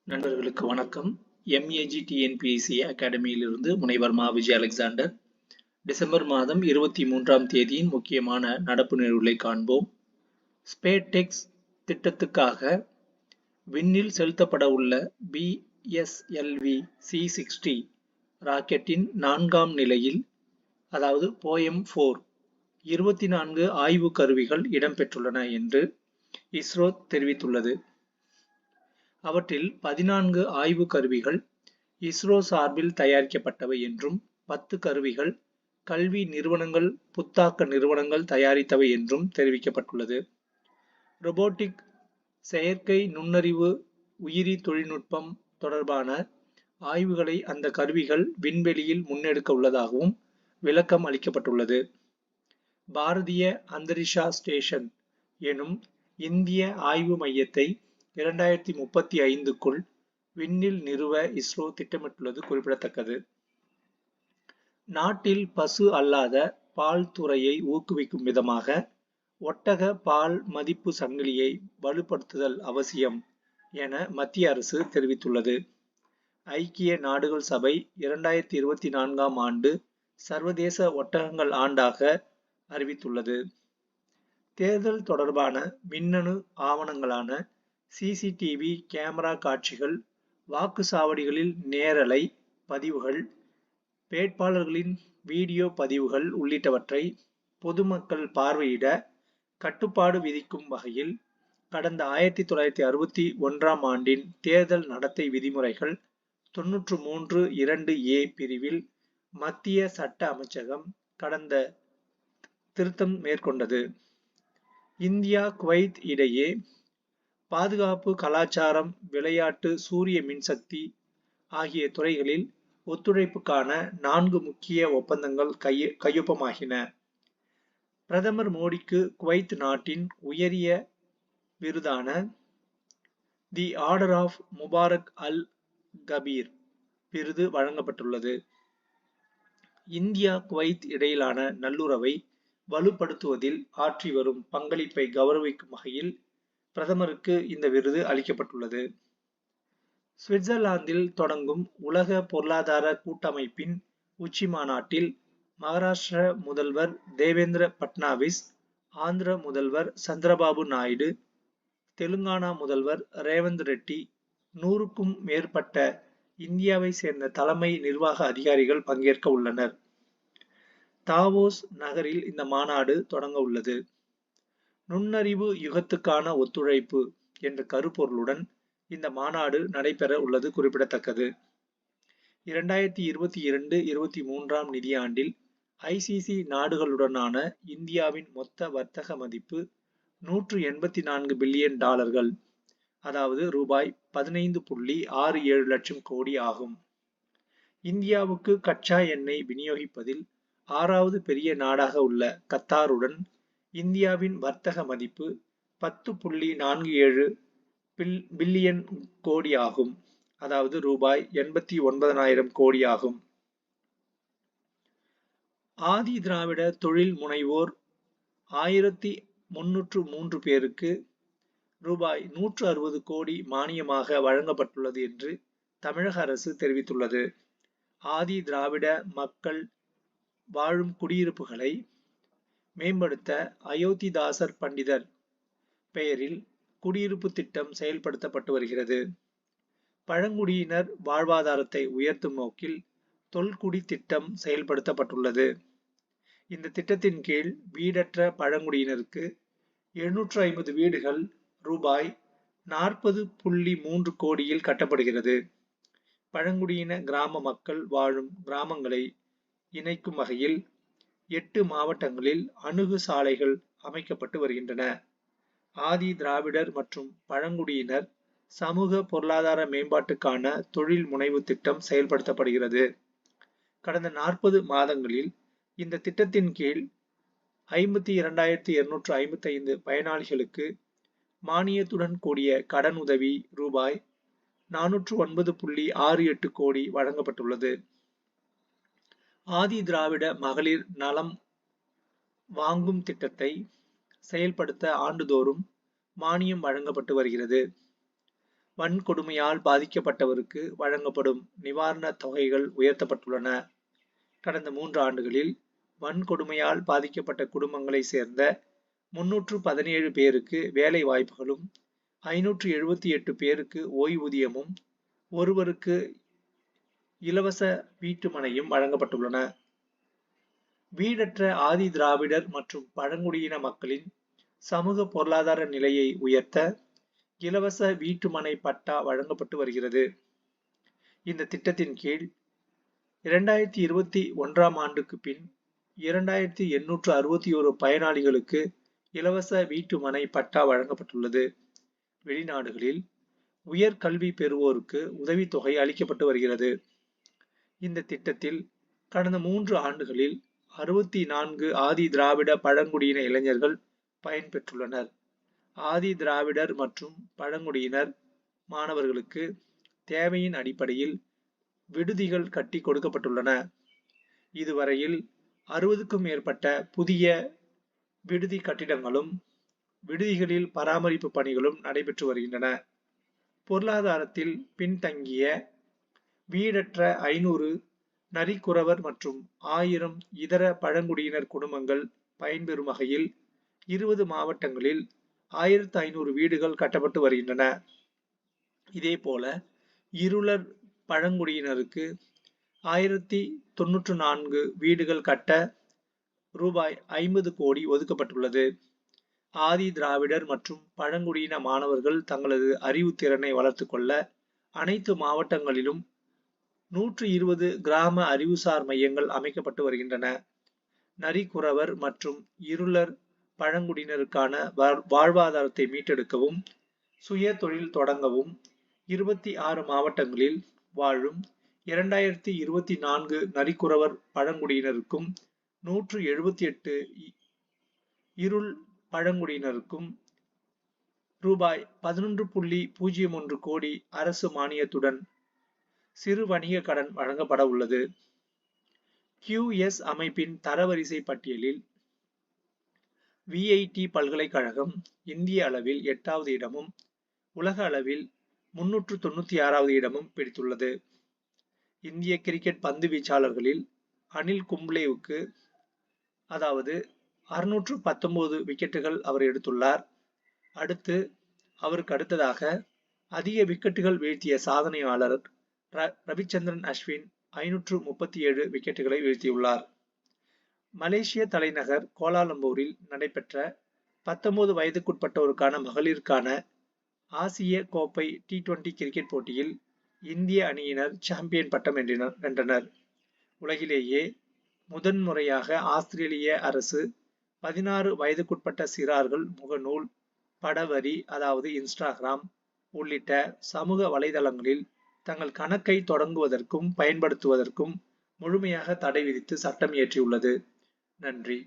நண்பர்களுக்கு வணக்கம். MEG TNPSC அகாடமியிலிருந்து முனைவர் மா. விஜய் அலெக்சாண்டர். டிசம்பர் மாதம் 23ஆம் தேதியின் முக்கியமான நடப்பு நிகழ்வுகளை காண்போம். ஸ்பேடெக்ஸ் திட்டத்துக்காக விண்ணில் செலுத்தப்பட உள்ள PSLV C-60 ராக்கெட்டின் 4ஆம் நிலையில், அதாவது POEM-4 24 ஆய்வு கருவிகள் இடம்பெற்றுள்ளன என்று இஸ்ரோ தெரிவித்துள்ளது. அவற்றில் 14 ஆய்வு கருவிகள் இஸ்ரோ சார்பில் தயாரிக்கப்பட்டவை என்றும் 10 கருவிகள் கல்வி நிறுவனங்கள், புத்தாக்க நிறுவனங்கள் தயாரித்தவை என்றும் தெரிவிக்கப்பட்டுள்ளது. ரோபோட்டிக், செயற்கை நுண்ணறிவு, உயிரி தொழில்நுட்பம் தொடர்பான ஆய்வுகளை அந்த கருவிகள் விண்வெளியில் முன்னெடுக்க உள்ளதாகவும் விளக்கம் அளிக்கப்பட்டுள்ளது. பாரதிய அந்தரிக்ஷா ஸ்டேஷன் எனும் இந்திய ஆய்வு மையத்தை 2035க்குள் விண்ணில் நிறுவ இஸ்ரோ திட்டமிட்டுள்ளது குறிப்பிடத்தக்கது. நாட்டில் பசு அல்லாத பால் துறையை ஊக்குவிக்கும் விதமாக ஒட்டக பால் மதிப்பு சங்கிலியை வலுப்படுத்துதல் அவசியம் என மத்திய அரசு தெரிவித்துள்ளது. ஐக்கிய நாடுகள் சபை 2024ஆம் ஆண்டு சர்வதேச ஒட்டகங்கள் ஆண்டாக அறிவித்துள்ளது. தேர்தல் தொடர்பான மின்னணு ஆவணங்களான CCTV கேமரா காட்சிகள், வாக்குச்சாவடிகளில் நேரலை பதிவுகள், வேட்பாளர்களின் வீடியோ பதிவுகள் உள்ளிட்டவற்றை பொதுமக்கள் பார்வையிட கட்டுப்பாடு விதிக்கும் வகையில் கடந்த 1961ஆம் ஆண்டின் தேர்தல் நடத்தை விதிமுறைகள் 93(2)A பிரிவில் மத்திய சட்ட அமைச்சகம் கடந்த திருத்தம் மேற்கொண்டது. இந்தியா, குவைத் இடையே பாதுகாப்பு, கலாச்சாரம், விளையாட்டு, சூரிய மின்சக்தி ஆகிய துறைகளில் ஒத்துழைப்புக்கான 4 முக்கிய ஒப்பந்தங்கள் கையொப்பமாகின. பிரதமர் மோடிக்கு குவைத் நாட்டின் உயரிய விருதான தி ஆர்டர் ஆஃப் முபாரக் அல் கபீர் விருது வழங்கப்பட்டுள்ளது. இந்தியா, குவைத் இடையிலான நல்லுறவை வலுப்படுத்துவதில் ஆற்றி வரும் பங்களிப்பை கௌரவிக்கும் வகையில் பிரதமருக்கு இந்த விருது அளிக்கப்பட்டுள்ளது. சுவிட்சர்லாந்தில் தொடங்கும் உலக பொருளாதார கூட்டமைப்பின் உச்சி மாநாட்டில் மகாராஷ்டிர முதல்வர் தேவேந்திர பட்னாவிஸ், ஆந்திர முதல்வர் சந்திரபாபு நாயுடு, தெலுங்கானா முதல்வர் ரேவந்த் ரெட்டி, 100க்கும் மேற்பட்ட இந்தியாவை சேர்ந்த தலைமை நிர்வாக அதிகாரிகள் பங்கேற்க உள்ளனர். தாவோஸ் நகரில் இந்த மாநாடு தொடங்க உள்ளது. நுண்ணறிவு யுகத்துக்கான ஒத்துழைப்பு என்ற கருப்பொருளுடன் இந்த மாநாடு நடைபெற உள்ளது குறிப்பிடத்தக்கது. 2022-23ஆம் நிதியாண்டில் ICC நாடுகளுடனான இந்தியாவின் மொத்த வர்த்தக மதிப்பு $184 பில்லியன், அதாவது ரூபாய் 15.67 லட்சம் கோடி ஆகும். இந்தியாவுக்கு கச்சா எண்ணெய் விநியோகிப்பதில் 6வது பெரிய நாடாக உள்ள கத்தாருடன் இந்தியாவின் வர்த்தக மதிப்பு 10.47 பில்லியன் கோடி ஆகும், அதாவது ரூபாய் 89,000 கோடி ஆகும். ஆதி திராவிட தொழில் முனைவோர் 1303 பேருக்கு ரூபாய் 160 கோடி மானியமாக வழங்கப்பட்டுள்ளது என்று தமிழக அரசு தெரிவித்துள்ளது. ஆதி திராவிட மக்கள் வாழும் குடியிருப்புகளை மேம்படுத்த அயோத்திதாசர் பண்டிதர் பெயரில் குடியிருப்பு திட்டம் செயல்படுத்தப்பட்டு வருகிறது. பழங்குடியினர் வாழ்வாதாரத்தை உயர்த்தும் நோக்கில் தொல்குடி திட்டம் செயல்படுத்தப்பட்டுள்ளது. இந்த திட்டத்தின் கீழ் வீடற்ற பழங்குடியினருக்கு 750 வீடுகள் ரூபாய் 40.3 கோடியில் கட்டப்படுகிறது. பழங்குடியின கிராம மக்கள் வாழும் கிராமங்களை இணைக்கும் வகையில் 8 மாவட்டங்களில் அணுகு சாலைகள் அமைக்கப்பட்டு வருகின்றன. ஆதி திராவிடர் மற்றும் பழங்குடியினர் சமூக பொருளாதார மேம்பாட்டுக்கான தொழில் முனைவு திட்டம் செயல்படுத்தப்படுகிறது. கடந்த 40 மாதங்களில் இந்த திட்டத்தின் கீழ் 52,255 பயனாளிகளுக்கு மானியத்துடன் கூடிய கடன் உதவி ரூபாய் 409.68 கோடி வழங்கப்பட்டுள்ளது. ஆதி திராவிட மகளிர் நலம் வாங்கும் திட்டத்தை செயல்படுத்த ஆண்டுதோறும் மானியம் வழங்கப்பட்டு வருகிறது. வன்கொடுமையால் பாதிக்கப்பட்டவருக்கு வழங்கப்படும் நிவாரணத் தொகைகள் உயர்த்தப்பட்டுள்ளன. கடந்த 3 ஆண்டுகளில் வன்கொடுமையால் பாதிக்கப்பட்ட குடும்பங்களைச் சேர்ந்த 317 பேருக்கு வேலை வாய்ப்புகளும், 578 பேருக்கு ஓய்வூதியமும், ஒருவருக்கு இலவச வீட்டுமனையும் வழங்கப்பட்டுள்ளன. வீடற்ற ஆதி திராவிடர் மற்றும் பழங்குடியின மக்களின் சமூக பொருளாதார நிலையை உயர்த்த இலவச வீட்டுமனை பட்டா வழங்கப்பட்டு வருகிறது. இந்த திட்டத்தின் கீழ் 2021ஆம் ஆண்டுக்கு பின் 2861 பயனாளிகளுக்கு இலவச வீட்டுமனை பட்டா வழங்கப்பட்டுள்ளது. வெளிநாடுகளில் உயர்கல்வி பெறுவோருக்கு உதவித்தொகை அளிக்கப்பட்டு வருகிறது. இந்த திட்டத்தில் கடந்த 3 ஆண்டுகளில் 64 ஆதி திராவிட பழங்குடியின இளைஞர்கள் பயன்பெற்றுள்ளனர். ஆதி திராவிடர் மற்றும் பழங்குடியினர் மாணவர்களுக்கு தேவையின் அடிப்படையில் விடுதிகள் கட்டி கொடுக்கப்பட்டுள்ளன. இதுவரையில் 60க்கும் மேற்பட்ட புதிய விடுதி கட்டிடங்களும், விடுதிகளில் பராமரிப்பு பணிகளும் நடைபெற்று வருகின்றன. பொருளாதாரத்தில் பின்தங்கிய வீடற்ற 500 நரிக்குறவர் மற்றும் 1000 இதர பழங்குடியினர் குடும்பங்கள் பயன்பெறும் வகையில் 20 மாவட்டங்களில் 1500 வீடுகள் கட்டப்பட்டு வருகின்றன. இதேபோல இருளர் பழங்குடியினருக்கு 1094 வீடுகள் கட்ட ரூபாய் 50 கோடி ஒதுக்கப்பட்டுள்ளது. ஆதி திராவிடர் மற்றும் பழங்குடியின மாணவர்கள் தங்களது அறிவுத்திறனை வளர்த்துக் கொள்ள அனைத்து மாவட்டங்களிலும் 120 கிராம அறிவுசார் மையங்கள் அமைக்கப்பட்டு வருகின்றன. நரிக்குறவர் மற்றும் இருளர் பழங்குடியினருக்கான வாழ்வாதாரத்தை மீட்டெடுக்கவும், சுய தொழில் தொடங்கவும் 26 மாவட்டங்களில் வாழும் 2024 நரிக்குறவர் பழங்குடியினருக்கும் 178 இருள் பழங்குடியினருக்கும் ரூபாய் 11.01 கோடி அரசு மானியத்துடன் சிறு வணிக கடன் வழங்கப்பட உள்ளது. QS அமைப்பின் தரவரிசை பட்டியலில் VIT பல்கலைக்கழகம் இந்திய அளவில் 8வது இடமும், உலக அளவில் 396வது இடமும் பிடித்துள்ளது. இந்திய கிரிக்கெட் பந்து வீச்சாளர்களில் அனில் கும்ப்ளேவுக்கு அதாவது 619 விக்கெட்டுகள் அவர் எடுத்துள்ளார். அவருக்கு அடுத்ததாக அதிக விக்கெட்டுகள் வீழ்த்திய சாதனையாளர் ரவிச்சந்திரன் அஸ்வின் 537 விக்கெட்டுகளை வீழ்த்தியுள்ளார். மலேசிய தலைநகர் கோலாலம்பூரில் நடைபெற்ற 19 வயதுக்குட்பட்டோருக்கான மகளிருக்கான ஆசிய கோப்பை T20 கிரிக்கெட் போட்டியில் இந்திய அணியினர் சாம்பியன் பட்டம் வென்றனர். உலகிலேயே முதன்முறையாக ஆஸ்திரேலிய அரசு 16 வயதுக்குட்பட்ட சிறார்கள் முகநூல், படவரி அதாவது இன்ஸ்டாகிராம் உள்ளிட்ட சமூக வலைதளங்களில் தங்கள் கணக்கை தொடங்குவதற்கும் பயன்படுத்துவதற்கும் முழுமையாக தடை விதித்து சட்டம் இயற்றியுள்ளது. நன்றி.